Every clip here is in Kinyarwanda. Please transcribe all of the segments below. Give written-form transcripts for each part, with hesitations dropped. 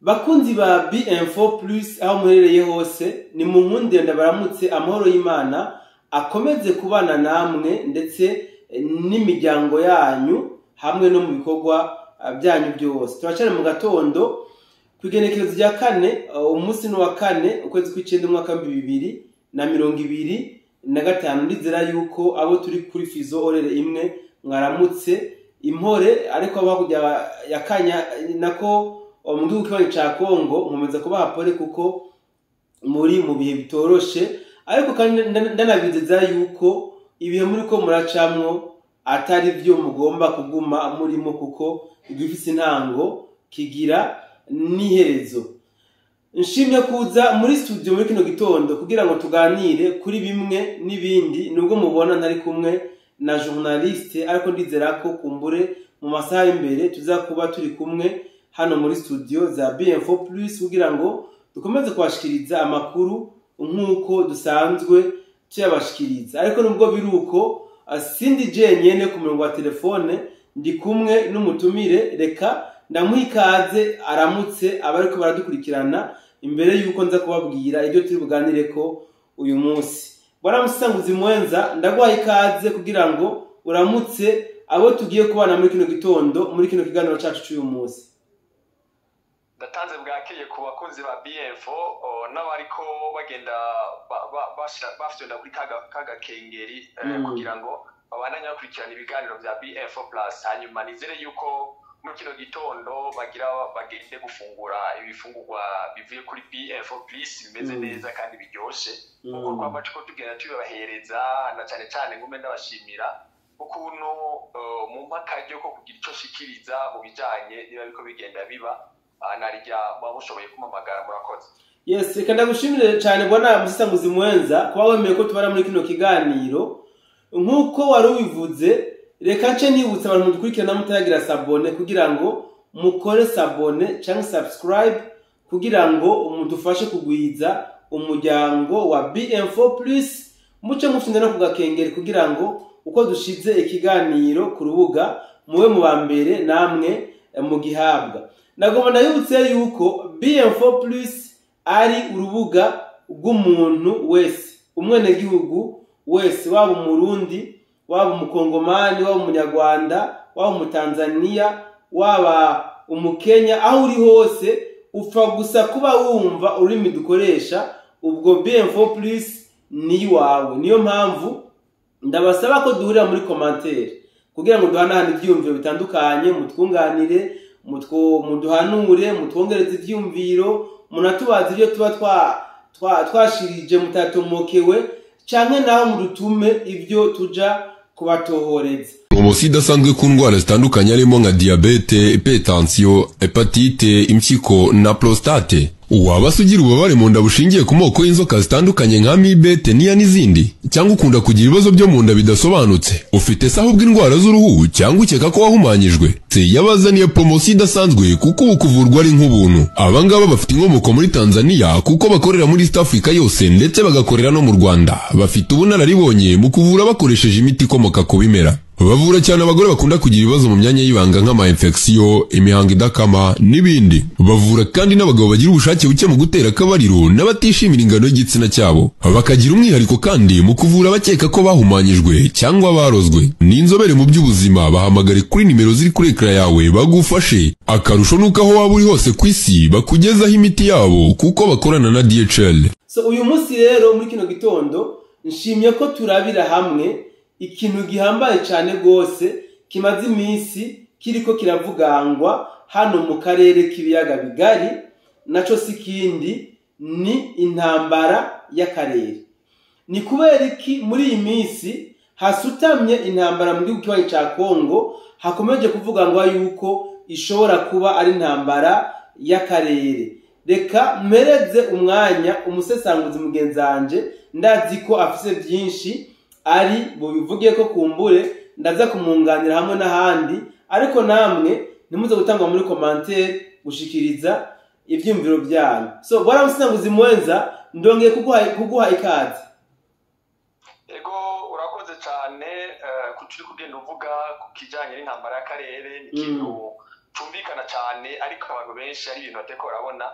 Bakunzi ba B-Info Plus aho muherereye hose ni mu nkunde ndabaramutse amahoro y'Imana akomeze kubana namwe ndetse n'imiryango yanyu hamwe no mu bikorwa byanyu byose. Turacane mu gatondo kwigenekerezo rya kane umunsi no wa kane ukwezi kw'icenda umwaka wa 2025 ndizera yuko abo turi kuri Fizo orere imwe mwaramutse impore ariko abakujya yakanya nako mu gihugu kibanyi ca Kongo nkomeza kubaha pole kuko muri mu bihe bitoroshe ariko kandi ndanabizeza yuko ibihe muri ko muracamwo atari byo mugomba kuguma murimo kuko igifise intango kigira n'iherezo. Nshimye kuza muri studio muri kino gitondo kugira ngo tuganire kuri bimwe n'ibindi nubwo mubona ntari kumwe na journaliste ariko ndizera ko kumbure mu masaha imbere tuzakuba turi kumwe hano muri studio za B-Info Plus kugira ngo dukomeze kwashikiriza amakuru nkuko dusanzwe tuyabashikiriza. Ariko nubwo biruko sindi je nyene ku murongo wa telefone ndi kumwe n'umutumire, reka ndamuhikaze aramutse abariko baradukurikirana imbere yuko nza kubabwira ibyo turi buganire ko uyu munsi. Bwana Musanguzi Mwenza ndagwaye ikaze kugira ngo uramutse abo tugiye kubana muri kino gitondo muri kino kiganiro cacu cy'uyu munsi. Ndatanze bwakeye ku bakunzi ba B-Info n'abariko bagenda bafitenda kuri kaga kengeri kugira ngo babandanye bakurikirana ibiganiro bya B-Info Plus. Hanyuma nizere yuko muri kino gitondo bagende gufungura ibifungurwa bivuye kuri B-Info Plus bimeze neza kandi biryoshe kuko twamaze ko tugenda tubahereza na cyane ngume ndabashimira ukuntu mu mpakaryo ko kugira ico shikiriza mu bijanye niba biko bigenda biba narijya babushoboye kumamagara murakoze. Yes, reka ndagushimire cyane bwana Musanguzi Mwenza kuba wemeye ko tubara muri kino kiganiro nkuko wari ubivuze. Reka nce nibutsa abantu mudukurikirana mutagira sabone kugira ngo mukore sabone cyangwa subscribe kugira ngo umudufashe kugwiza umuryango wa B-Info Plus muce mufite no kugakengera kugira ngo uko dushize ikiganiro ku rubuga muwe mu bambere namwe mu gihabwa. Nagomba ndayibutse yuko B-Info Plus ari urubuga rw'umuntu wese, umwene gihugu wese, waba umurundi, waba umukongomani, waba umunyarwanda, waba umutanzania, waba umukenya, aho uri hose upfa gusa kuba wumva ururimi dukoresha ubwo B-Info Plus ni wawe. Niyo mpamvu ndabasaba ko duhurira muri commentaire kugira ngo duhanahane ibyumviro bitandukanye, mutwunganire, muduhanure, mutwongereze ivyumviro, munatubaza ibyo tuba twashirije mutatomokewe canke naho mudutume ibyo tuja kubatohoreza. Promosi idasanzwe ku ndwara zitandukanye harimo nka diabete, hypertension, hepatite, impyiko na prostate. Waba sugira ububabare mu nda bushingiye ku moko y'inzoka zitandukanye nka amibe, teniya n'izindi, cyangwa ukunda kugira ibibazo byo mu nda bidasobanutse, ufite se ahubwo indwara z'uruhu cyangwa ukeka ko wahumanyijwe, se yabazaniye promosi idasanzwe kuko ubu kuvurwa ari nk'ubuntu. Abangaba bafite inkomoko muri Tanzania kuko bakorera muri East Africa yose ndetse bagakorera no mu Rwanda. Bafite ubunararibonye mu kuvura bakoresheje imiti ikomoka ku bimera. Bavura cyane abagore bakunda kugira ibibazo mu myanya y'ibanga nk'ama infection, imihango idakama n'ibindi. Bavura kandi n'abagabo bagira ubushake buke mu gutera akabariro n'abatishimira ingano y'igitsina cyabo. Bakagira umwihariko kandi mu kuvura abakeka ko bahumanyijwe cyangwa barozwe. Ni inzobere mu by'ubuzima, bahamagare kuri nimero ziri kuri ekra yawe bagufashe. Akarusho nuko aho waba uri hose ku isi bakugezaho imiti yabo kuko bakorana na DHL. So uyu munsi rero muri kino gitondo nshimye ko turabira hamwe ikintu gihambaye cyane gose kimaze iminsi kiriko kiravugangwa hano mu karere k'ibiyaga bigari, naco sikindi ni intambara y'akarere. Ni kubera iki muri iyi minsi hasutamye intambara mu gihugu kibanyi ca Kongo hakomeje kuvugangwa yuko ishobora kuba ari intambara y'akarere? Reka mpereze umwanya umusesanguzi mugenzanje, ndazi ko afise byinshi ari bubivugiye ko kumbure ndaza kumunganira hamwe n'ahandi, ariko namwe nimuze gutangwa muri commentaire gushikiriza ivyumviro byanyu. So bwana Musanguzi Mwenza ndongeye kuguha ikaze. Ego urakoze cyane kuturi kugenda uvuga ku kijanye n'intambara y'akarere, n'ikintu cumvikana cyane ariko abantu benshi ari ibintu bateko barabona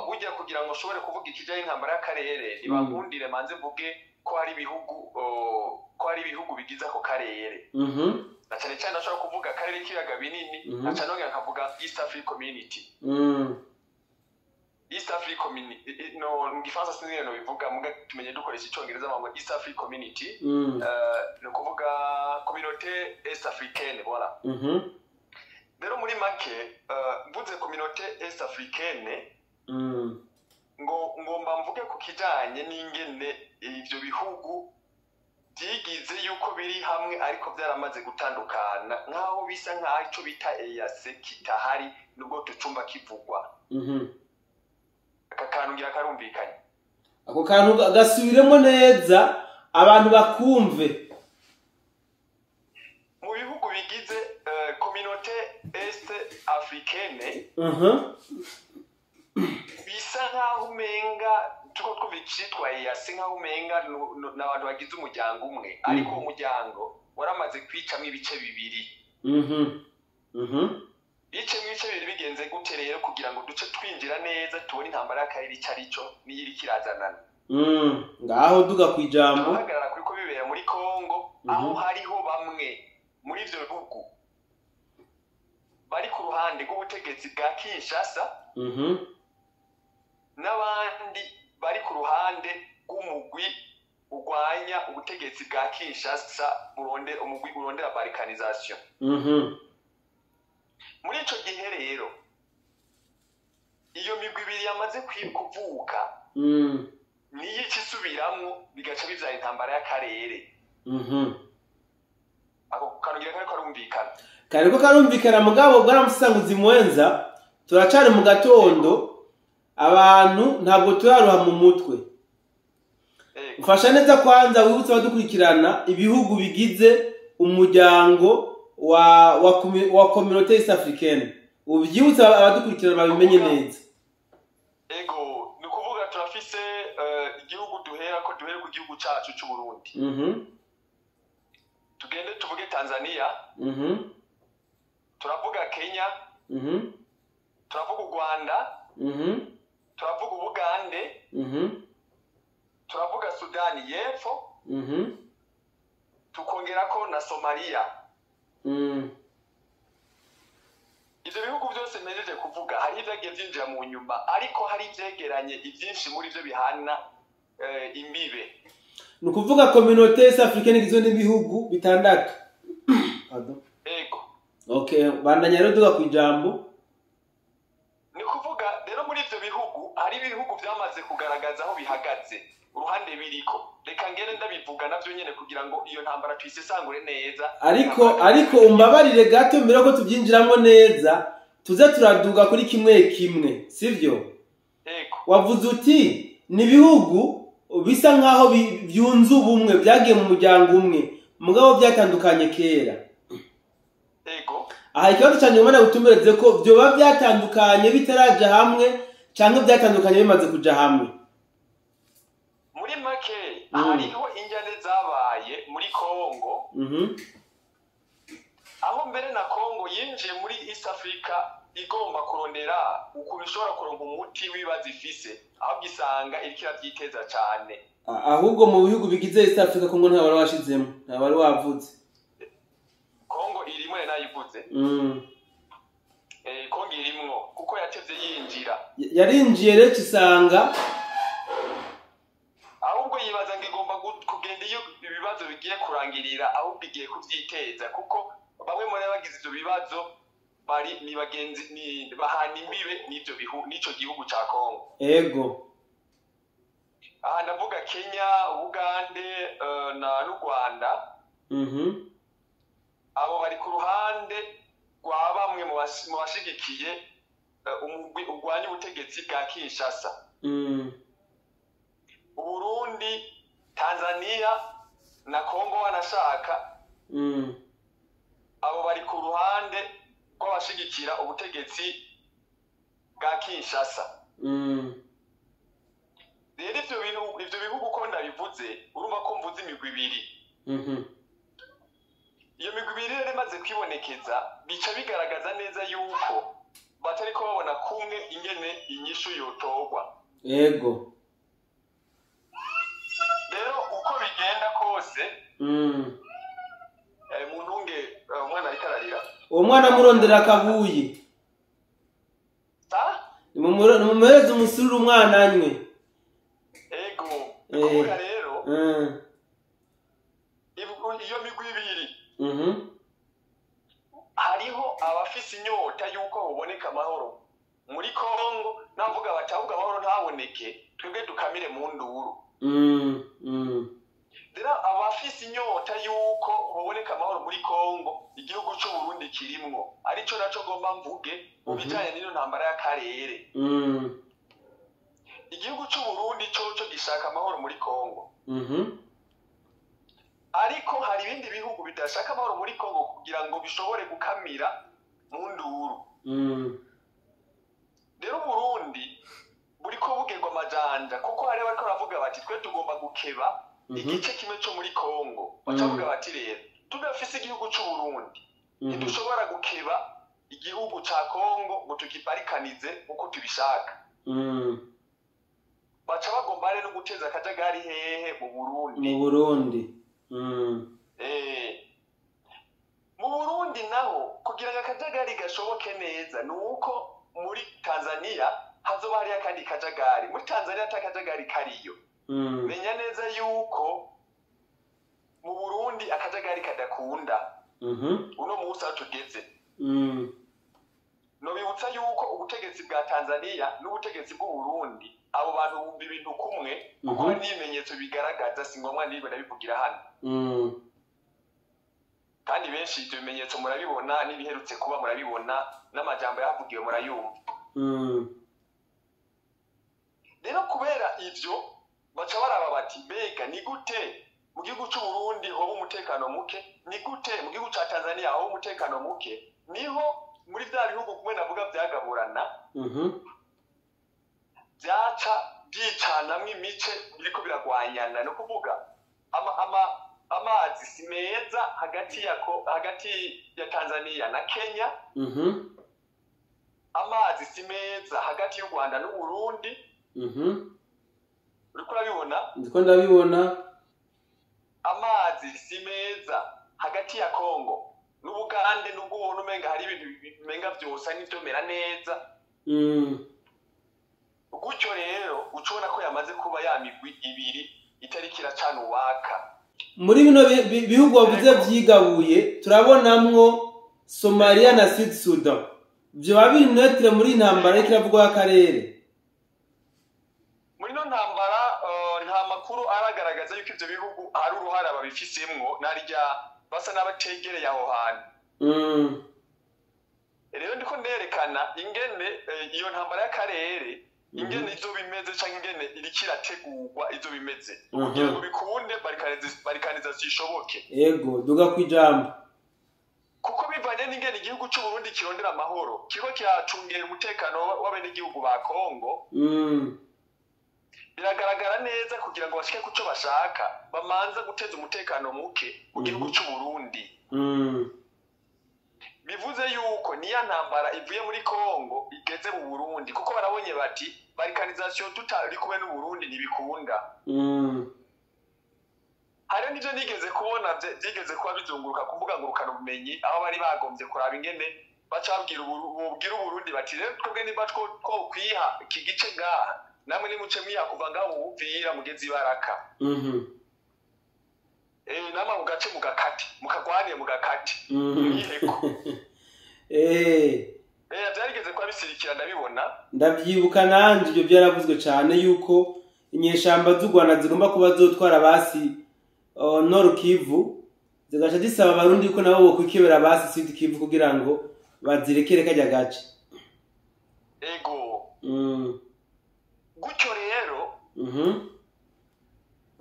burya kugira ngo ushobore kuvuga ikijyanye n'intambara y'akarere ntibakundire manze mvuge ko hari ibihugu bigize ako karere na cyane cyane ashobora kuvuga akarere k'ibiyaga binini na cyane nongera akavuga East African Community East African Community no mu gifaransa sinzi no bivuga muga tumenye dukoresha icyongereza ngo East African Community no kuvuga communauté East Africaine voilà rero muri make mvuze communauté East Africaine ngomba mvuge ku kijanye n'ingene ivyo bihugu byigize yuko biri hamwe ariko byaramaze gutandukana nkaho bisa nkaho ico bita EAC kitahari nubwo tucumba kivugwa akakantu ngira karumvikanye ako kantu gasubiremo neza abantu bakumve mu bihugu bigize communauté Est Africaine bisa nkaho umenga tuko twubikitwa EAC nkaho umenga n'abantu bagize umuryango umwe ariko umuryango waramaze kwicamwe ibice bibiri ibice bibiri bigenze gute rero kugira ngo duce twinjira neza tubone intambara y'akarere icyo arico n'iyiri kirazanana ngaho duga kwijambo hagarara kuri ko bibera muri Kongo aho hariho bamwe muri ivyo bihugu bari ku ruhande rw'ubutegetsi bwa Kinshasa n'abandi bari ku ruhande rw'umugwi urwanya ubutegetsi bwa Kinshasa umugwi urondera balkanisation muri ico gihe rero iyo migwi ibiri yamaze kuvuka niyo ikisubiramwo bigaca bivyara intambara y'akarere ako kanugira kariko karumvikana kariko karumvikana mugabo bwaramusanguzi mwenza turacari mu gatondo abantu ntabwo turaruha mu mutwe ufasha neza kwanza wibutsa abadukurikirana ibihugu bigize umuryango wa communauté East Africaine ubyibutsa abadukurikirana babimenye neza ego ni kuvuga turafise igihugu duhera ku gihugu cacu cy'u Burundi tugende tuvuge Tanzania turavuga Kenya turavuga u Rwanda turavuga Ubugande turavuga Sudani y'Epfo tukongera ko na Somalia ivyo bihugu byose mpejeje kuvuga hari ivyagiye vyinjira mu nyuma ariko hari ivyegeranye ivyinshi muri ivyo bihana imbibe ni ukuvuga communauté East Africaine igizwe n'ibihugu bitandatu ego okay bandanya rero duga kwijambo ni kuvuga rero muri ivyo bihugu hari ibihugu byamaze kugaragaza aho bihagaze uruhande biriko reka ngene ndabivuga navyo nyene kugira ngo iyo ntambara tuyisesangure neza ariko umbabarire gato mbere ko tubyinjiramo neza tuze turaduga kuri kimwe sivyo ego wavuze uti ni bihugu bisa nkaho byunze ubumwe byagiye mu muryango umwe mugabo byatandukanye kera ego aha ikibazo cyane ngomba gutumbereze ko byoba byatandukanye bitaraja hamwe cyangwa byatandukanye bimaze kuja hamwe muri make hariho injyane zabaye muri Kongo aho mbere na Kongo yinjiye muri East Africa igomba kurondera ukuntu ishobora kuronka umuti w'ibibazo ifise aho gisanga iriko iravyiteza cyane ahubwo mu bihugu bigize East Africa Kongo nta wari washizemo nta wari wavuze Kongo irimwe nayivuze Kongo irimwo kuko yatevye yinjira yarinjiye rero kisanga ahubwo yibaza ngo igomba kugenda iyo ibibazo bigiye kurangirira ahubwo igiye kuvyiteza kuko bamwe muri abagize ivyo bibazo bari ni bagenzi ni bahana imbibe n'ivyo bihugu n'ico gihugu ca Kongo ego aha ndavuga Kenya Uganda n'u Rwanda abo bari ku ruhande rwa bamwe mu bashigikiye umugwi urwanya ubutegetsi bwa Kinshasa Burundi Tanzania na Kongo wanashaka abo bari ku ruhande rw'abashigikira ubutegetsi bwa Kinshasa rero ivyo bihugu ko ndabivuze urumva ko mvuze imigwi ibiri iyo migwi ibiri rero imaze kwibonekeza bica bigaragaza neza yuko batari ko babona kumwe ingene inyishu yotorwa. Yego. Rero uko bigenda kose muntunge umwana ariko ararira. Uwo mwana murondera akabuye. Mumuhereze umusururu umwana anywe. Ego. Kuvuga rero iyo migwi ibiri hariho abafise inyota yuko huboneka amahoro muri Kongo, navuga bati ahubwo amahoro ntaboneke twebwe dukamire mu nduru. Rero abafise inyota yuko huboneka amahoro muri Kongo, igihugu cy'u Burundi kirimwo, arico naco gomba mvuge mu bijanye n'ino ntambara y'akarere. Igihugu cy'u Burundi cyo gishaka amahoro muri Kongo. Ariko hari ibindi bihugu bidashaka amahoro muri Kongo kugira ngo bishobore gukamira mu nduru. Rero Burundi buriko bugerwa amajanja kuko hari bariko baravuga bati twe tugomba gukeba igice kimwe cyo muri Kongo. Bacavuga bati rero tudafise igihugu cy'u Burundi ntidushobora gukeba igihugu ca Kongo ngo tukiparikanize uko tubishaka. Baca bagomba rero guteza akajagari hehe mu Burundi. Mu Burundi naho kugira ngo akajagari gashoboke neza nuko muri Tanzania hazoba hari akandi kajagari. Muri Tanzania atakajagari kariyo. Menya neza yuko mu Burundi akajagari kadakunda. Uno munsi aho tugeze. Nobibutsa yuko ubutegetsi bwa Tanzania n'ubutegetsi bw'u Burundi abo bantu bumva ibintu kumwe kuko n'ibimenyetso bigaragaza singomwa nibe nabivugira hano. Kandi benshi ibyo bimenyetso murabibona, n'ibiherutse kuba murabibona, n'amajambo yavugiwe murayumva. Rero kubera ivyo baca baraba bati mbega ni gute mu gihugu cy'u Burundi hoba umutekano muke, ni gute mu gihugu ca Tanzania hoba umutekano muke, niho muri bya bihugu kumwe navuga byagaburana byaca byicanamwe imice biriko biragwanyana. No kuvuga amazi si meza hagati ya Tanzania na Kenya. Amazi si meza hagati y'u Rwanda n'u Burundi. Uriko urabibona? Ndiko ndabibona. Amazi si meza hagati ya Kongo n'Ubugande n'ubwo umenga hari ibintu bimenga byose n'ibyo mera neza. Gutyo rero ucubona ko yamaze kuba ya migwi ibiri itari kiracana uwaka. Muri bino bihugu wavuze vyigabuye turabonamwo Somalia na Sud Sudan. Byo babiri netre muri ntambara ikiravugwa y'akarere. Muri no ntambara nta makuru aragaragaza yuko ivyo bihugu hari uruhara babifisemwo narya basa n'abategereye aho hantu. Rero ndiko nerekana ingene iyo ntambara y'akarere ingene izo bimeze cyangwa ingene irikirategurwa izo bimeze kugira ngo bikunde barikaniza zishoboke. Yego duga kwijambo. Kuko bivanye n'ingene igihugu cy'u Burundi kirondera amahoro kiriko kiracungera umutekano w'abene igihugu ba Kongo. Biragaragara neza kugira ngo bashike kuco bashaka bamanza guteza umutekano muke mu gihugu cy'u Burundi. Bivuze yuko niya ntambara ivuye muri Kongo igeze mu Burundi kuko barabonye bati barikanization tutari kumwe n'u Burundi ntibikunda. Hari n'ivyo nigeze kubona byigeze kuba bizunguruka kumbuga ngurukana ubumenyi aho bari bagombye kuraba ingene bacabwira ubwira Burundi bati rero twebwe niba two kwiha iki gice ngaha namwe nimuce mwiha kuva ngaho ubuvira mugezi baraka. Nama mugace mugakati mukagwaniye mugakati mwiheko. Byarigeze kwa bisirikira ndabibona. Ndavyibuka nanje ibyo byaravuzwe cyane yuko inyeshamba z'u Rwanda zigomba kuba zotwara basi Nord Kivu zigaca zisaba abarundi ko nabo bokwikebera basi Sud Kivu kugira ngo bazirekere kajya gace. Ego. Gutyo rero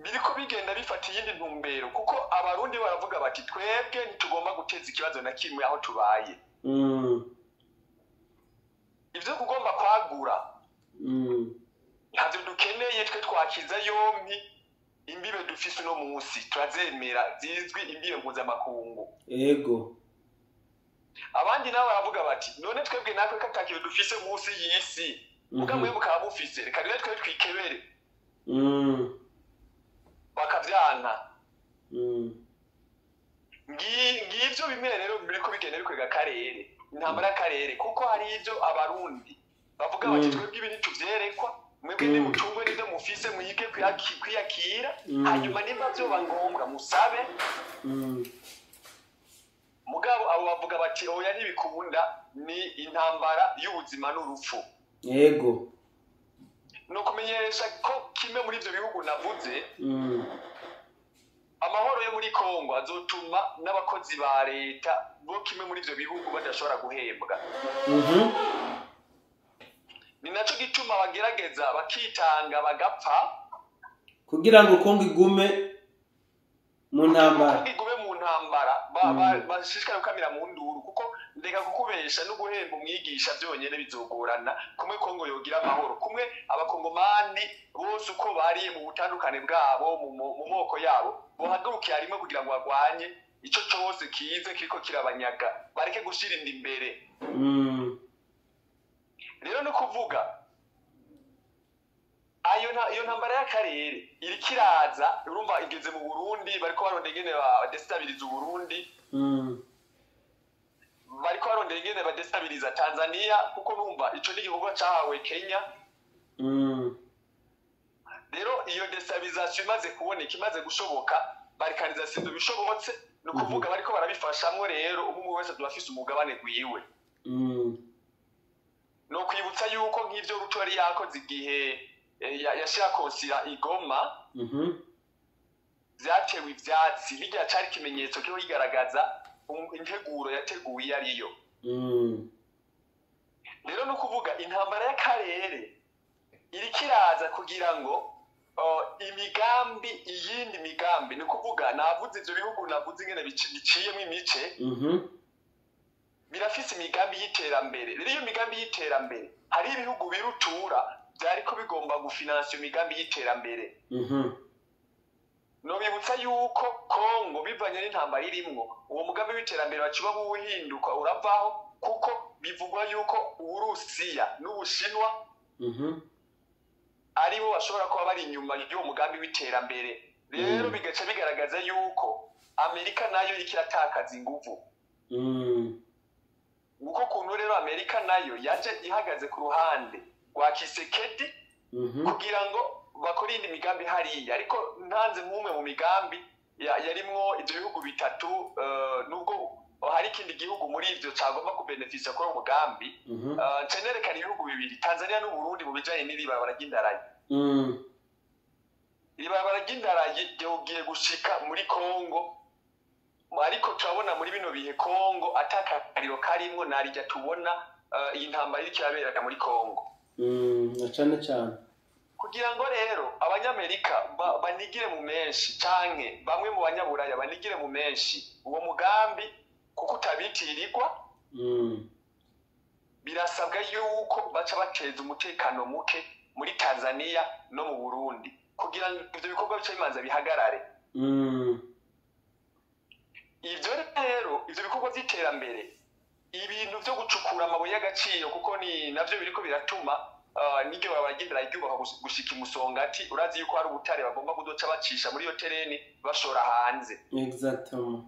biriko bigenda bifata iyindi ntumbero kuko abarundi baravuga bati twebwe ntitugomba guteza ikibazo na kimwe aho tubaye. Ivyo kugomba kwagura ntavyo dukeneye, twe twakiza yompi imbibe dufise no munsi turazemera zizwi imbibe mpuzamakungu. Yego. abandi nabo baravuga bati none twebwe natwe katakiyo dufise munsi y'isi mugamwe mukaba mufise reka rero twe twikebere bakavyanka ngivyo bimwe rero biriko bigenda bikwega karere intambara karere kuko hari ivyo abarundi bavuga bati twebwe ibi ntituvyerekwa mwebwe ni mutungwe n'ivyo mufise mwige kwiyakira hanyuma nimba vyoba ngombwa musabe mugabo abo bavuga bati oya ntibikunda ni intambara y'ubuzima n'urupfu yego no kumenyesha ko kimwe muri ivyo bihugu navuze amahoro yo muri Kongo azotuma n'abakozi ba leta bo kimwe muri ivyo bihugu badashobora guhembwa ni naco gituma bagerageza bakitanga bagapfa kugira ngo Kongo igume mu ntambara bashishikara gukamira mu nduru kuko ndeka kukubesha no guhemba umwigisha byonyene bizogorana kumwe Kongo yogira amahoro kumwe abakongomani bose uko bari mu butandukane bwabo mu moko yabo bohagurukiye harimo kugira ngo bagwanye ico cyose kize kiriko kirabanyaga bareke gushira indi imbere rero no kuvuga iyo ntambara y'akarere iri kiraza urumva igeze mu Burundi bariko barondera ingene badestabiliza Burundi bariko barondera ingene badestabiliza Tanzania kuko numva ico ni igihugu cahawe Kenya rero iyo destabilization imaze kuboneka imaze gushoboka barikaniza sindu bishobotse no kuvuga bariko barabifashamwe rero umwe wese dufise umugabane gwiwe no kwibutsa yuko nk'ivyo Rutori yakoze igihe yashira konsira igoma vyatewe ivyatsi bijya cari kimenyetso cyo yigaragaza integuro yateguye ariyo rero no kuvuga intambara y'akarere iri kiraza kugira ngo iyindi migambi ni kuvuga navuze ivyo bihugu navuze ingene biciyemo imice birafise imigambi y'iterambere rero iyo migambi y'iterambere hari ibihugu birutura byariko bigomba gufinansa imigambi y'iterambere no bibutsa yuko Kongo bivanye n'intambara irimwo uwo mugambi w'iterambere baciba buhinduka uravaho kuko bivugwa yuko Uburusiya n'Ubushinwa aribo bashobora kuba bari inyuma y'uwo mugambi w'iterambere rero bigaca bigaragaza yuko Amerika nayo iriko iratakaza inguvu uko kuntu rero Amerika nayo yaje ihagaze ku ruhande rwa Kisekedi kugira ngo bakora indi migambi hariya ariko ntanze nk'umwe mu migambi yarimwo ivyo bihugu bitatu nubwo hari ikindi gihugu muri ivyo cagomba kubenefisa kuri umugambi cenerekana ibihugu bibiri Tanzania n'Uburundi mu bijanye n'iribara ry'indarayi iribara ry'indarayi ryogiye gushika muri Kongo ariko turabona muri bino bihe Kongo atakakariro karimwo narijya tubona iyi ntambara iriko irabera muri Kongo cyane kugira ngo rero abanyamerika banigire mu menshi canke bamwe mu banyaburaya banigire mu menshi uwo mugambi kuko utabitirirwa birasabwa yuko baca bateza umutekano muke muri Tanzania no mu Burundi kugira ngo ivyo bikorwa bice bimanza bihagarare ivyo rero ivyo bikorwa vy'iterambere ibintu vyo gucukura amabuye y'agaciro kuko ni navyo biriko biratuma nige babagendera ibyubaka gushika imusongati urazi yuko hari ubutare bagomba kudoca bacisha muri yo tereni bashora hanze exactement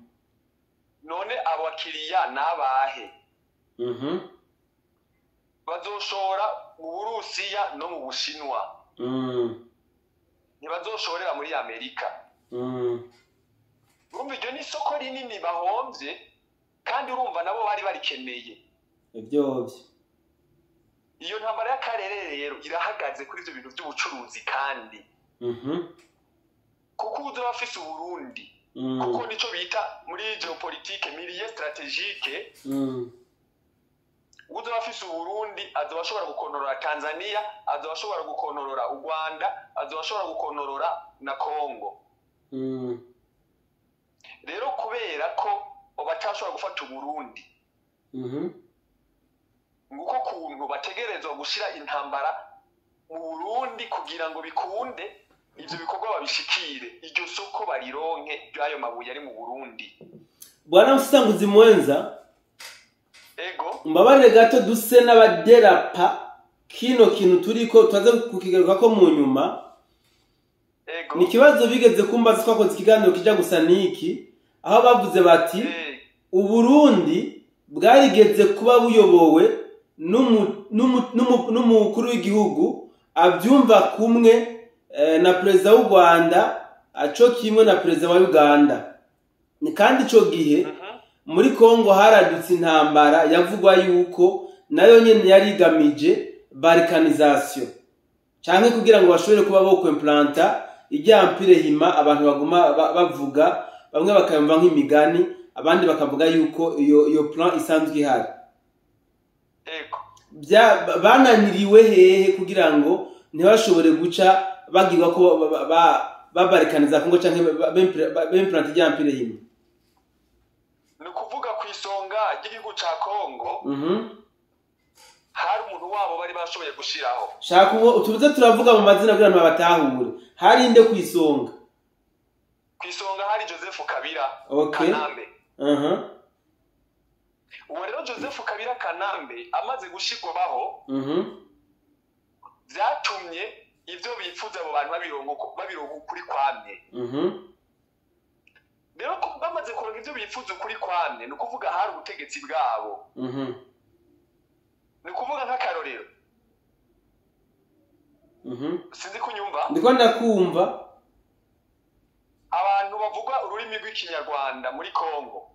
none abakiriya nabahe bazoshora mu Burusiya no mu Bushinwa ntibazoshorera muri Amerika urumva iryo ni isoko rinini bahomvye kandi urumva nabo bari barikeneye ivyovyo iyo ntambara y'akarere rero irahagaze kuri ivyo bintu by'ubucuruzi kandi kuko uzo bafise Uburundi kuko nico bita muri geopolitique milieu stratégique uzo bafise Uburundi azobashobora gukontorora Tanzania azobashobora gukontorora u Rwanda azobashobora gukontorora na Kongo rero kubera ko batashobora gufata Uburundi nguko kuntu bategerezwa gushira intambara mu Burundi kugira ngo bikunde ivyo bikorwa babishikire iryo soko barironke ryayo mabuye ari mu Burundi bwana Msanguzi Mwenza ego mbabarire gato duse n'abaderapa kino kintu turiko twaze kukigaruka ko mu nyuma. ego Ni kibazo bigeze kumbaza twakoze ikiganiro kija gusa niki aho bavuze bati Uburundi bwarigeze kuba buyobowe n'umukuru w'igihugu abyumva kumwe na perezida w'u Rwanda aco kimwe na perezida wa Uganda. Ni kandi ico gihe muri Kongo haradutse intambara yavugwa yuko nayo nyene yarigamije balkanisation canke kugira ngo bashobore kuba bo kwimplanta ijya empire hima abantu baguma bavuga bamwe bakayumva nk'imigani abandi bakavuga yuko iyo plan isanzwe ihari. ego bananiriwe hehe kugira ngo ntibashobore guca bagirwa ko babarikaniza Kongo canke bemplanta ijya empire hima. ni kuvuga ku isonga ry'igihugu ca Kongo hari umuntu wabo bari bashoboye gushiraho. Shaka uwo tubuze turavuga mu mazina kugira ngo batahure. Hari inde ku isonga? Ku isonga hari Joseph Kabila Kanambe. Uwo rero Joseph Kabila Kanambe amaze gushirwaho vyatumye ivyo bifuza abo bantu babironka ukuri kwamye. Rero bamaze kuronka ivyo bifuza ukuri kwamye ni ukuvuga hari ubutegetsi bwabo. Ni kuvuga nk'akarorero. Sinzi kunyumva? Ndiko ndakumva. Abantu bavuga ururimi rw'ikinyarwanda muri Kongo.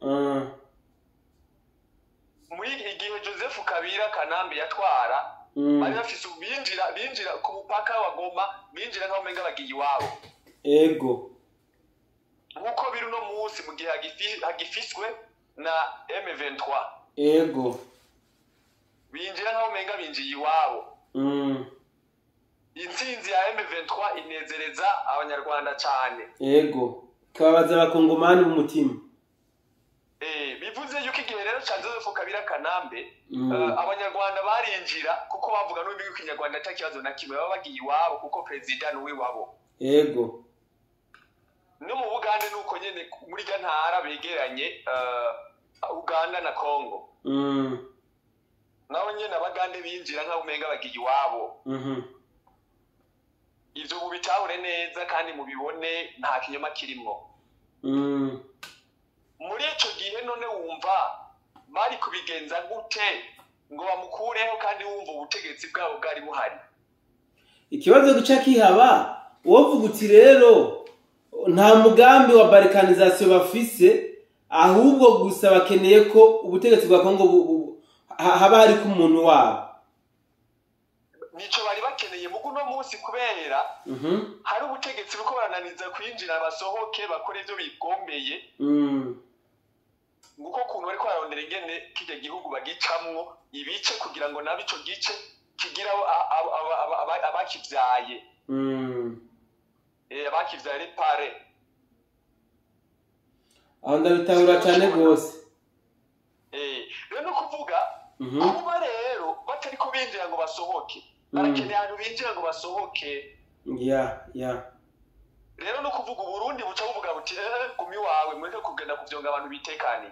Muri igihe Joseph Kabila Kanambe yatwara bari bafise binjira ku mupaka wa Goma binjira nkaho menga bagiye iwabo. Ego. Nkuko biri no munsi mu gihe hagifiswe na M23. Ego. Binjira nkaho menga binjiye iwabo. Intsinzi ya M23 inezereza abanyarwanda cyane. Ego. Kabaza abakongomani b'umutima. Bivuze yuko igihe rero ca Joseph Kabila Kanambe abanyarwanda barinjira kuko bavuga n'ururimi rw'ikinyarwanda atakibazo na kimwe baba bagiye iwabo kuko president ni wabo. Ego. No mu Bugande nuko nyene muri gantara begeranye Uganda na Kongo. Naho nyene abagande binjira nka umenga bagiye iwabo. Ivyo bubitahure neza kandi mubibone nta kinyoma kirimo. Muri ico gihe none wumva bari kubigenza gute ngo bamukureho kandi wumva ubutegetsi bwabo bwari buhari. Ikibazo gica kihaba wovuga uti rero nta mugambi wa balkanisation bafise ahubwo gusa bakeneye ko ubutegetsi bwa Kongo haba hari ku muntu wabo. Nico bari bakeneye mugu no munsi kubera hari ubutegetsi buko barananiza kwinjira basohoke bakora ivyo bigombeye. Nguko kuntu bariko bararondera ingene kijya gihugu bagicamwo ibice kugira ngo nabi ico gice kigira abakivyaye. Abakivyaye pare. Aho ndabitahura cyane gose. Rero no kuvuga kuba rero batari ko binjira ngo basohoke. Barakeneye ahantu binjira ngo basohoke. Rero no kuvuga Burundi buca buvuga buti gumi wawe mureke kugenda kuvyonga abantu bitekani.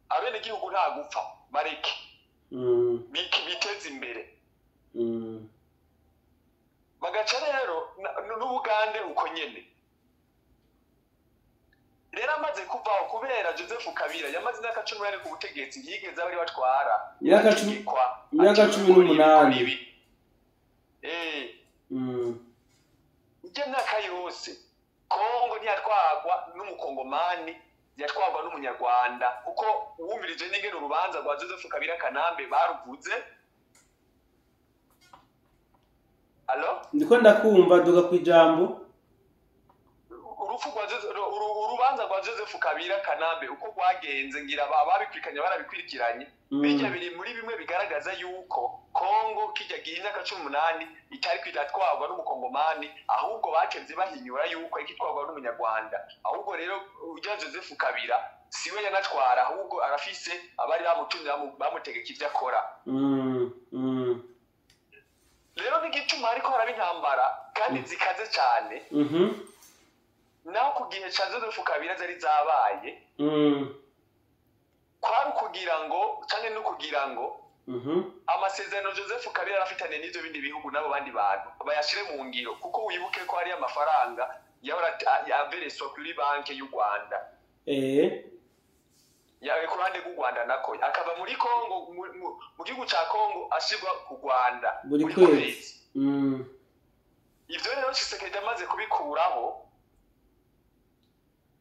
Abene gihugu nta gupfa bareke. Biteze imbere. Bagaca rero n'Ubugande uko nyene. Rero amaze kuvaho kubera Joseph Kabila yamaze imyaka 18 ku butegetsi yigeze abari batwara. Imyaka 18. Ije myaka yose Kongo ntiyatwagwa n'umukongomani yatwagwa n'umunyarwanda kuko uwumvirije n'ingene urubanza rwa Joseph Kabila Kanambe baruvuze. Allo? Ndiko ndakumva duga kwijambo. Urubanza rwa Joseph Kabila Kanambe uko rwagenze ngira ababikwikanya barabikwirikiranye. Bijya biri muri bimwe bigaragaza yuko Kongo kijya gihe imyaka 18 itari kwidatwagwa n'umukongomani ahubwo bakeze bahinyura yuko ikitwagwa n'umunyarwanda. Ahubwo rero ujya Joseph Kabila siwe yanatwara ahubwo arafise abari bamutumye bamutegeka ivyo akora. Rero n'igituma ariko haraba intambara kandi zikaze cyane. Naho ku gihe ca Joseph Kabila zari zabaye kugira ngo amasezerano Joseph Kabila arafitanye n'ivyo bindi bihugu nabo bandi bantu bayashire mu ngiro kuko wibuke ko hari amafaranga yavereswa kuri banki y'u Rwanda yawe ku ruhande rw'u Rwanda nako akaba muri Kongo mu gihugu ca Kongo ashirwa ku Rwanda buri kwezi. Ivyo rero Tshisekedi amaze kubikuraho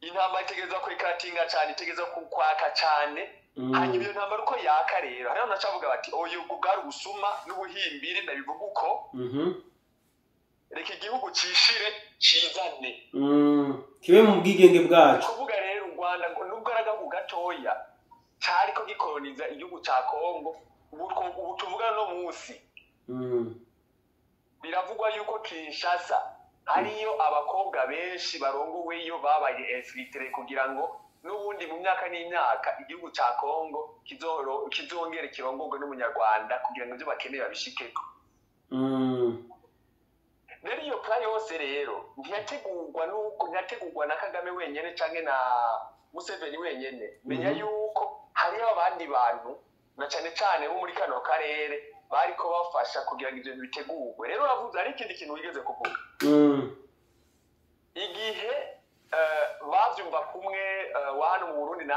intambara itegerezwa kwikatinga cyane, itegerezwa kwaka cyane. Hanyuma iyo ntambara uko yaka rero hariho nacavuga bati oyo bwari gusuma n'ubuhimbire ndabivuga uko reka igihugu cishire cizane kibe mu bwigenge bwacu. Kuvuga rero u Rwanda ngo nubwo aragahu gatoya cyari ko gikoloniza igihugu ca Kongo ubu tuvuga no munsi biravugwa yuko Kinshasa hariyo abakobwa benshi barongoweyo babaye infiltré kugira ngo n'ubundi mu myaka n'imyaka igihugu ca Kongo kizongere kirongorwe n'umunyarwanda kugira ngo ibyo bakeneye babishikeko. Rero iyo plan yose rero ntiyategurwa na Kagame wenyene canke na Museveni wenyene. Menya yuko hariho abandi bantu na cane cane bo muri kano karere bariko bafasha kugira ngo ivyo bitegurwe. Rero uravuze ari ikindi kintu wigeze kuvuga igihe bavyumva kumwe wa hano mu Burundi na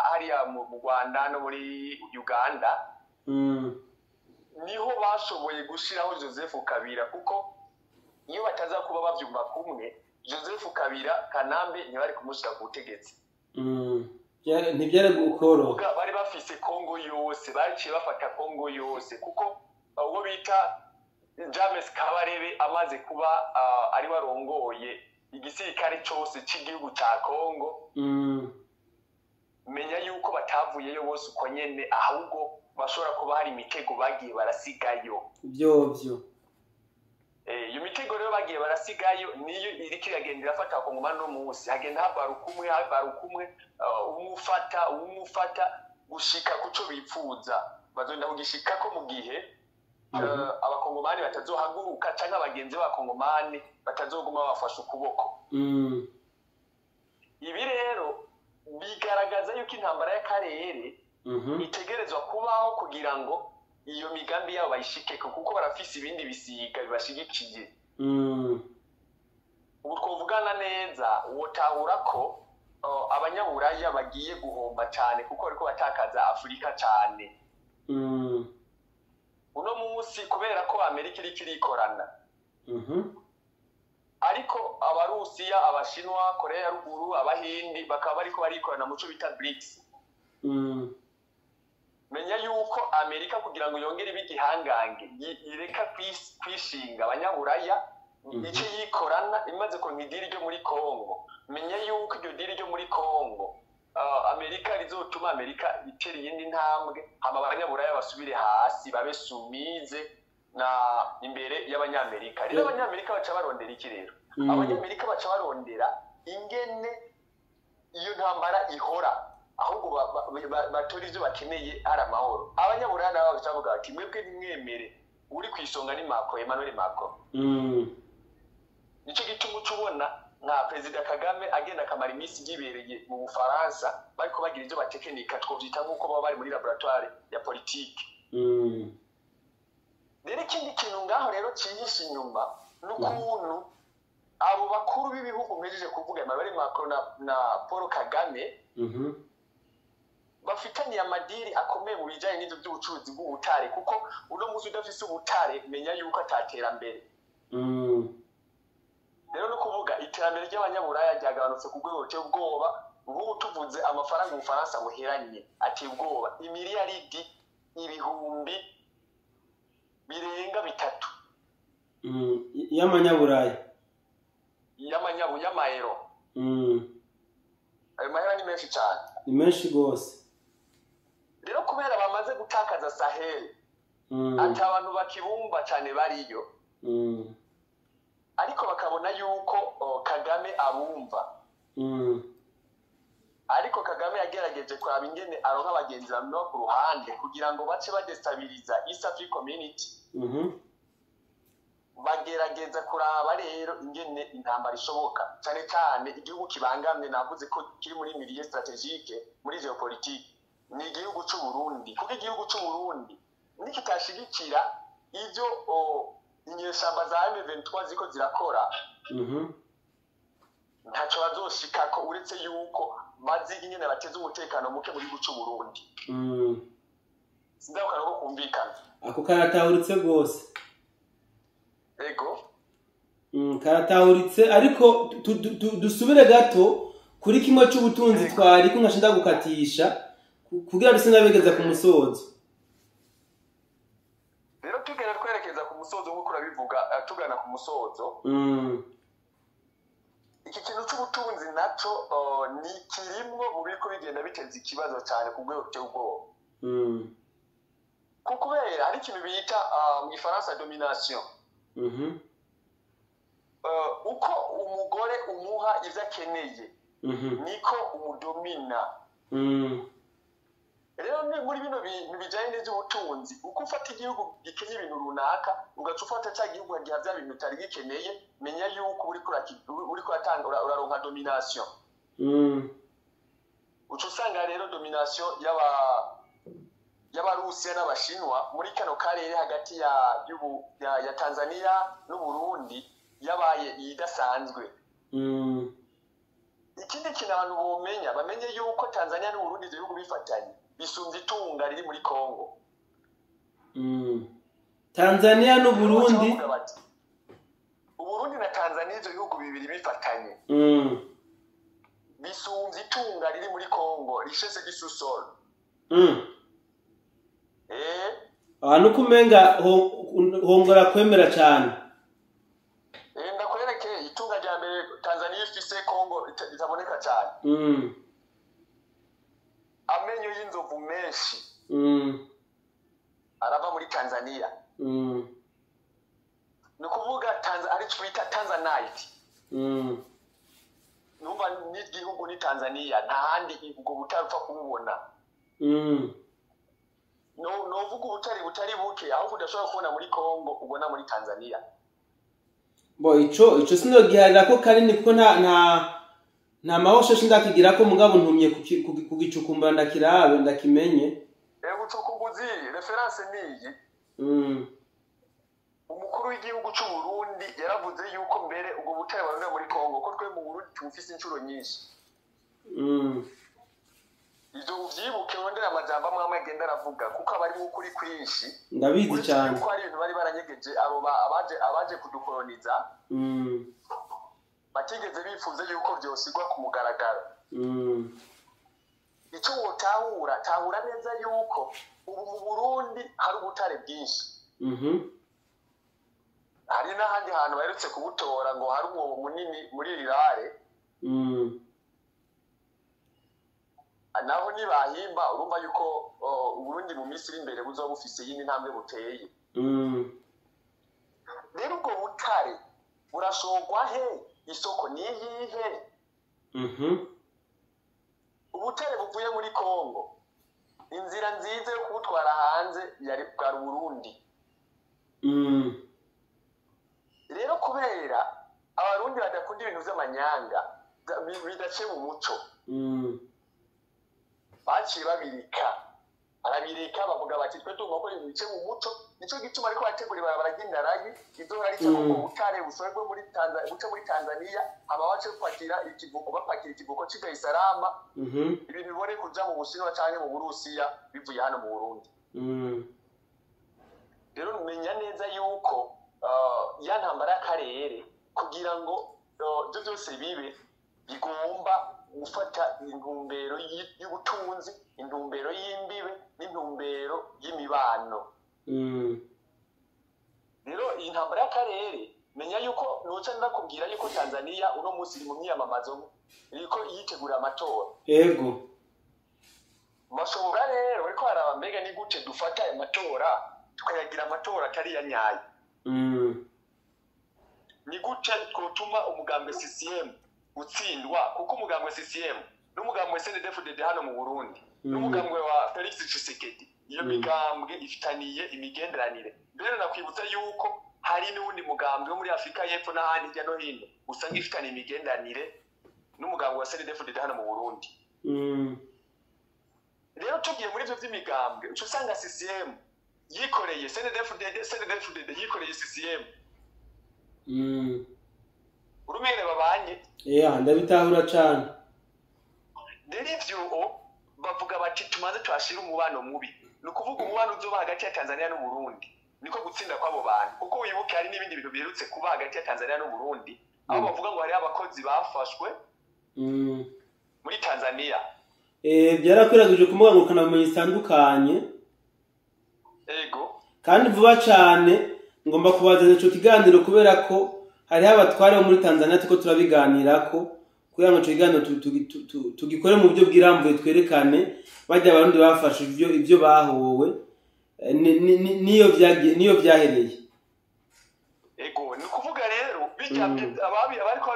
hariya mu Rwanda no muri Uganda niho bashoboye gushiraho Joseph Kabila kuko iyo bataza kuba bavyumva kumwe Joseph Kabila Kanambe ntibari kumushira ku butegetsi. Ntibyari gukoro bari bafise Kongo yose, baciye bafata Kongo yose kuko uwo bita James Kabarebe amaze kuba ari warongoye igisirikare cyose cy'igihugu ca Kongo. Menya yuko batavuyeyo bose uko nyene ahubwo bashobora kuba hari imitego bagiye barasigayo byo iyo mitego rero bagiye barasigayo niyo iri kiragendera afata Kongo no munsi hagenda habarukumwe umufata gushika kuco bipfuza bazonda kugishika ko mu gihe abakongomani batazohaguruka canke abagenzi b'abakongomani batazoguma bafasha ukuboko. Ibi rero bigaragaza yuko intambara y'akarere itegerezwa kubaho kugira ngo iyo migambi yabo bayishikeko kuko barafise ibindi bisiga bibashigikiye. Ubu twovugana neza wotahura ko abanyaburaya bagiye guhomba cyane kuko bariko batakaza Afurika cyane. Uno munsi kubera ko Amerika iri kirikorana ariko abarusiya abashinwa Korea ya ruguru abahindi bakaba bariko barikorana muco bita BRICS. Menya yuko Amerika kugira ngo yongere ibigihangange ireka kwishinga abanyaburaya ico yikorana imaze ko nkidiri ryo muri Kongo. Menya yuko iryo diri ryo muri Kongo Amerika rizotuma Amerika itera iyindi ntambwe hama abanyaburaya basubire hasi babe sumize na imbere y'abanyamerika. Rero abanyamerika baca barondera iki rero? Abanyamerika baca barondera ingene iyo ntambara ihora ahubwo batori ivyo bakeneye ari amahoro. Abanyaburaya nabo baca bavuga ati mwebwe nimwemere uri kwisonga ni Macron, Emmanuel Macron. Nico gituma ubona nka Perezida Kagame agenda akamara iminsi gibereye mu Bufaransa bariko bagira ivyo batekinika twovyita nk'uko baba bari muri laboratoire ya politique. Rero ikindi kintu ngaho rero cyihishe inyuma n'ukuntu abo bakuru b'ibihugu mpejeje kuvuga Emmanuel Macron na Paul Kagame bafitaniye amadiri akomeye mu bijanye n'ivyo by'ubucuruzi bw'ubutare kuko uno muzi udafise ubutare menya yuko atatera mbere. Rero no kuvuga iterambere ry'abanyaburaya ryagabanutse ku rwego ruteye ubwoba. Nk'ubu tuvuze amafaranga Ubufaransa buheranye ateye ubwoba imiliyaridi ibihumbi birenga 3 y'amanyaburaya y'amayero. Ayo mahera ni menshi cyane, ni menshi gose. Rero kubera bamaze gutakaza Sahel ati abantu bakibumba cyane bariyo ariko bakabona yuko Kagame abumva. Ariko Kagame yagerageje kuraba ingene aronka abagenzi bamwe ku ruhande kugira ngo bace badestabiliza East African Community. bagerageza kuraba rero ingene intambara ishoboka cyane cyane igihugu kibangamye navuze ko kiri muri milieu stratégique muri géopolitique ni igihugu cy'u Burundi kuko igihugu cy'u Burundi nikitashigikira ivyo inyeshamba za M23 ziko zirakora ntacyo bazoshikako uretse yuko maziga nyene bateze umutekano muke muri gihugu cy'u Burundi sindaho kanako kumvikana ako karatahuritse gose ego karatahuritse ariko dusubire gato kuri kimwe cy'ubutunzi twari ko nkashinda gukatisha kugira dusinabegeza ku musozo rero tugenda twerekeza ku musozo nk'uko urabivuga tugana ku musozo iki kintu cy'ubutunzi naco ni kirimwo mu biriko bigenda biteza ikibazo cyane ku rwego cy'ubwoba kuko kubera hari ikintu bita mu Gifaransa domination uko umugore umuha ivyo akeneye niko umudomina rero muri bino bintu bijanye n'ivy'ubutunzi uko ufata igihugu gikenye ibintu runaka ugaca ufata cya gihugu hagiha vya bintu utari gikeneye menya yuko uri kuratanga uraronka domination uca usanga rero domination y'abarusiya n'abashinwa muri kano karere hagati ya Tanzania n'Uburundi yabaye idasanzwe ikindi kintu abantu bamenye yuko Tanzania n'Uburundi ivyo bihugu bifatanye bisumvye itunga riri muri Kongo Tanzania n'Uburundi Uburundi na Tanzania ivyo bihugu bibiri bifatanye bisumvye itunga riri muri Kongo richesse du sous-sol abantu kumenga hongora kwemera cyane ndakwereke itunga rya mbere Tanzania ifise Kongo itaboneka cyane amenyo y'inzovu menshi arava muri Tanzania ni kuvuga ari twita Tanzanite numva n'igihugu ni Tanzania nta handi ubwo butarupfa kububona novuga ubutari buke aho udashobora kubona muri Kongo ubona muri Tanzania ico sinogiharira ko kanini kuko nta mahosho shindakigira ko mugabo ntumye kugicukumbura ndakirabe ndakimenye gucukumbuzi reference niyi umukuru w'igihugu cy'u Burundi yaravuze yuko mbere ubwo butare barunda muri Kongo ko twe mu Burundi tufise incuro nyinshi ivyo uvyibuke wondera amajambo amwe agenda aravuga kuko abari mu kuri kwinshi ndabizi cyane kuko hari ibintu bari baranyegeje abo abaje kudukoloniza batigeze bifuza yuko byosigwa ku mugaragaro icyo tahura neza yuko ubu mu Burundi hari ubutare bwinshi hari n'ahandi hantu baherutse kubutora ngo hari umwobo munini muri Rirare naho nibahimba urumva yuko Uburundi mu minsi iri imbere buzoba bufise yindi ntambwe buteye rero ubwo butare burashogwa he isoko ni iyihe ubutare buvuye muri Kongo inzira nziza yo kubutwara hanze yari bwa Burundi rero kubera abarundi badakunda ibintu vy'amanyanga bidace mu muco baciye arabirika bavuga bati twe tugomba ibintu bice mu muco nico gituma ariko bategura ibarabara ry'indaragi izohora rica mu butare busorwe muri Tanzania abawace bapakira ikivuko cy'i Dar es Salaam ibintu bibone kuja mu Bushinwa canke mu Burusiya bivuye hano mu Burundi rero menya neza yuko ya ntambara y'akarere kugira ngo byo byose bibe bigomba gufata intumbero y'ubutunzi intumbero y'imbibe n'intumbero y'imibano rero iyi ntambara y'akarere menya yuko nuca ndakubwira yuko Tanzania uno munsi iri mu myiyamamazo iriko yitegura amatora yego mashobora rero ariko haraba mbega ni gute dufata aya matora tukayagira amatora atari ya nyayo ni gute twotuma umugambwe CCM utsindwa kuko umugambwe CCM n'umugambwe CNDD-FDD hano mu Burundi n'umugambwe wa Felix Tshisekedi iyo migambwe ifitaniye imigenderanire mbere nakwibutsa yuko hari n'uwundi mugambwe wo muri Afrika y'Epfo n'ahandi hirya no hino usanga ifitanye imigendanire n'umugambwe wa CNDD-FDD hano mu Burundi. Rero tugiye muri ivyo vy'imigambwe uco usanga CCM yikoreye CNDD-FDD yikoreye CCM. Urumene babanye ndabitahura cane. Rero ivyo bavuga bati tumaze twashira umubano mubi, ni ukuvuga umubano uzoba hagati ya Tanzania n'u Burundi niko gutsinda kw'abo bantu, kuko wibuke hari n'ibindi bintu biherutse kuba hagati ya Tanzania n'u Burundi aho bavuga ngo hari abakozi bafashwe muri Tanzania. Byarakwiragije ku mbuga ngurukanabumenyi zitandukanye. Ego kandi vuba cyane ngomba kubazana ico kiganiro kubera ko hariho abatware bo muri Tanzania tuko turabiganirako kugira ngo ikiganiro tugikore mu buryo bwirambuye twerekane bajya abarundi bafashe ibyo bahowe niyo byahereye. Ego ni kuvuga rero bijya abariko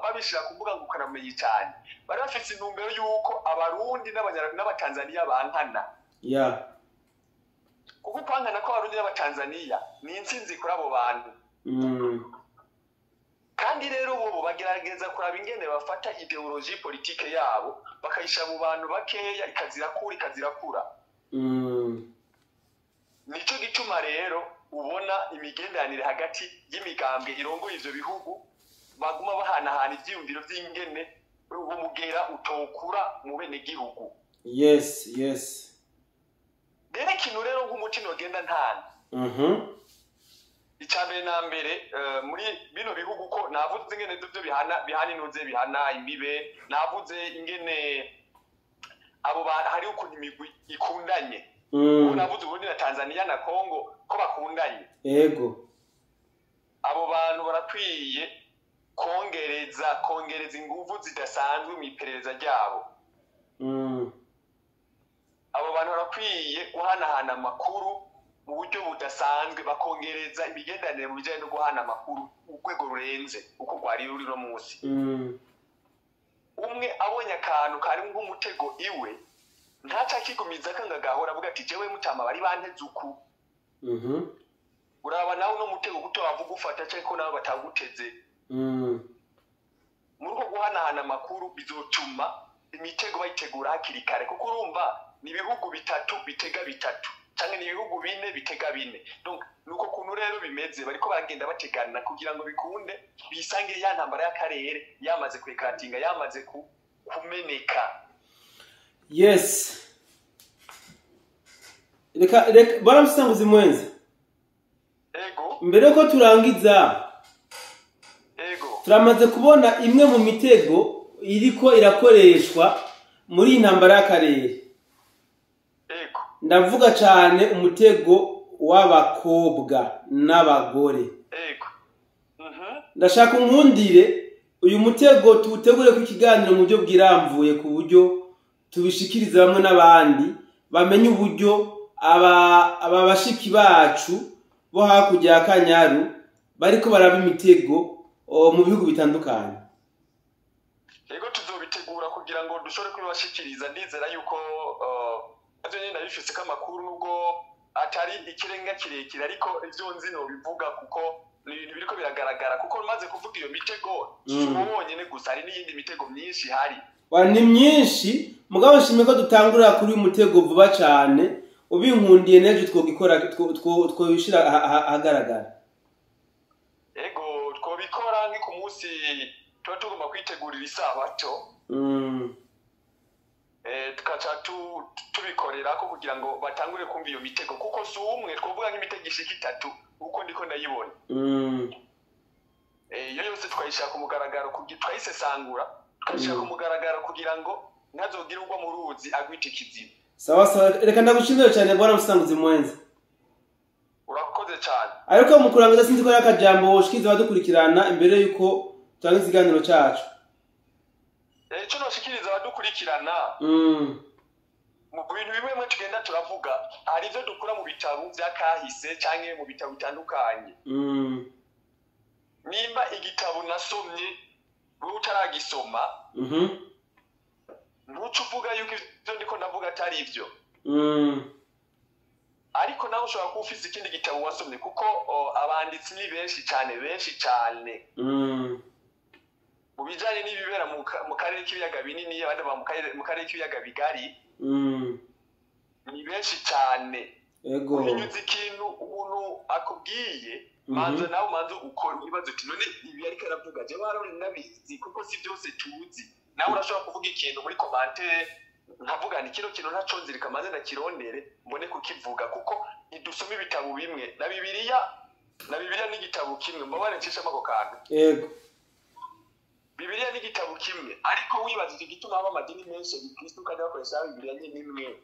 babishira ku mbuga ngurukanabumenyi cyane bari bafite intumbero y'uko abarundi n'abatanzania bankana. Kuko kwankana ko abarundi n'abatanzania ni intsinzi kuri abo bantu. Kandi rero ubu bagerageza kuraba ingene bafata ideologie politique yabo bakayisha mu bantu bakeya ikazirakura. Nico gituma rero ubona imigendanire hagati y'imigambwe irongoye ivyo bihugu baguma bahanahana ivyiyumviro vy'ingene umugera utokura mu bene gihugu. Yes. Rero ikintu rero nk'umuti nogenda ntana. Icambere na mbere muri bino bihugu ko navuze ingene duvyo bihana inuze bihana imbibe, navuze ingene abo hari ukuntu imigwi ikundanye. Navuze Burundi na Tanzania na Congo ko bakundanye. Ego abo bantu barakwiye kongereza inguvu zidasanzwe mu iperereza ryabo. Abo bantu barakwiye guhanahana amakuru mu buryo budasanzwe, bakongereza imigendanire mu bijyanye no guhana amakuru urwego rurenze uko rwari ruri no munsi. Umwe abonye akantu kari nk'umutego iwe ntaca kigumiza kangagahora avuga ati jewe mutama bari banteze uku. Uraba nawe no mutego guto bavuga ufata cyangwa ko nawe bataguteze. Muri uko guhanahana amakuru bizotuma imitego bayitegura hakiri kare, kuko urumva ni ibihugu bitatu bitega bitatu cyangwa ni ibihugu bine bitega bine. Donc nuko kuntu rero bimeze bariko bagenda bategana kugira ngo bikunde bisange ya ntambara y'akarere yamaze kwekatinga yamaze kumeneka. Yes. Reka bora musanguzi mwenzi. Ego. Mbere ko turangiza. Ego. Turamaze kubona imwe mu mitego iriko irakoreshwa muri intambara y'akarere. Ego. Ndavuga cyane umutego w'abakobwa n'abagore. Ego. Ndashaka unkundire uyu mutego tuwutegure ku kiganiro mu buryo bwiramvuye ku buryo tubishikiriza bamwe n'abandi bamenye uburyo aba bashiki bacu bo hakurya ya Kanyaru bariko baraba imitego mu bihugu bitandukanye. Ego tuzobitegura kugira ngo dushobore kubashikiriza. Ndizera yuko avyo nyine nabifise ko amakuru nubwo atari ikirenga kirekire ariko ivyo nzi no bivuga kuko ibintu biriko biragaragara, kuko maze kuvuga iyo mitego wonyene gusa hari n'iyindi mitego myinshi hari. Ni myinshi mugabo nshimye ko dutangurira kuri uyu mutego vuba cyane, ubinkundiye nejo twogikora twobishira ahagaragara. Ego twobikora nki ku munsi tuba tugomba kwitegurira isabato. Tukaca tubikorera ko kugira ngo batangure kumva iyo mitego, kuko si umwe twovuga nk'imitego ishika itatu uko ndiko ndayibona. Iyo yose twayishaka ku mugaragaro twayisesangura tukayishaka ku mugaragaro kugira ngo ntazogira ugwa mu ruzi agwita ikiziba. Sawa reka ndagushimira cyane bwana musanguzi mwenzi. Urakoze cyane. Ariko mu kurangiza sinzi ko yakajambo ushikiza badukurikirana imbere yuko tutangiza ikiganiro cyacu. Icyo noshikiriza abadukurikirana mu bintu bimwe tugenda turavuga, hari ivyo dukura mu bitabo vy'akahise canke mu bitabo bitandukanye. Nimba igitabo nasomye wowe utaragisoma ntuca uvuga yuko ivyo ndiko ndavuga atari ivyo. ariko nawe ushobora kuba ufise ikindi gitabo wasomye kuko abanditsi ni benshi cyane mu bijanye n'ibibera mu karere k'ibiyaga binini abandi mu karere k'ibiyaga bigari ni benshi cyane. Ego uhinyuza ikintu umuntu akubwiye manza nawe manza ukora ibibazo uti none ibi ariko aravuga je barone nabizi kuko si byose tuzi nawe urashobora kuvuga ikintu muri commentaire nkavuga ni kino kintu ntaconzirika maze nakirondere mbone kukivuga kuko idusoma ibitabo bimwe na Bibiliya n'igitabo kimwe mbabare ncisha mako kantu. Yego Bibiliya n'igitabo kimwe ariko wibaza iki gituma haba amadini menshi y'Ikristo kandi bakoresha Bibiliya n'imwe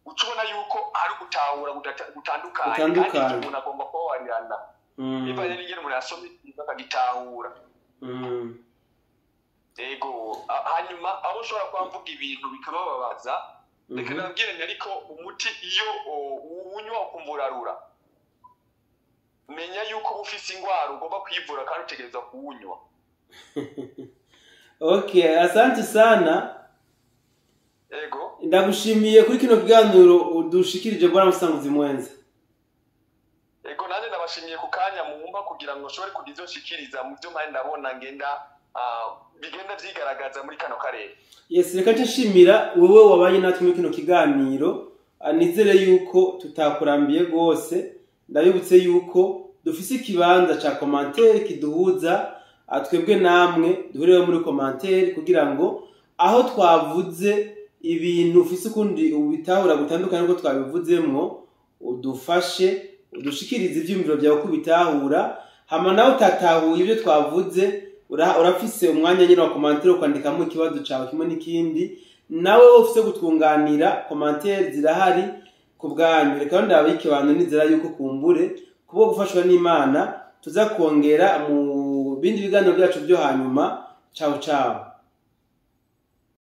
ucubona yuko ari gutahura gutandukanye kandi umuntu agomba kuba warirana niba rero ingene umuntu yasomye akagitahura. Ego hanyuma abo ushobora kwamvuga ibintu bikabababaza reka nabwire ariko umuti iyo unywa ukumburarura menya yuko ufise ingwara ugomba kwivura kandi utegereza kuwunywa. Okay, asante sana. Ego ndagushimiye kuri kino kiganiro udushikirije bwana Musanguzi Mwenza. Ego nane nabashimiye ku kanya mumba kugira ngo nshobore kugizo shikiriza mu byo mpande ndabona ngenda bigenda vyigaragaza muri kano karere. Yes, reka nshimira wewe wabanye natwe muri kino kiganiro, nizere yuko tutakurambiye gose. Ndabibutse yuko dufise ikibanza ca commentaire kiduhuza twebwe namwe duhurewe muri commentaire kugira ngo aho twavuze ibintu ufise ukundi ubitahura gutandukanye uko twabivuzemwo udufashe udushikirize ivyumviro byawe ko bitahura hama nawe utatahuye ibyo twavuze urafise umwanya nyine wa commentaire kwandikamo ikibazo cyawe kimwe n'ikindi nawe ufise gutwunganira commentaire zirahari ku bwanyu. Reka ndabike abantu nizera yuko kumbure kubo gufashwa n'Imana tuza kongera mu bindi biganiro byacu byo hanyuma. Ciao ciao.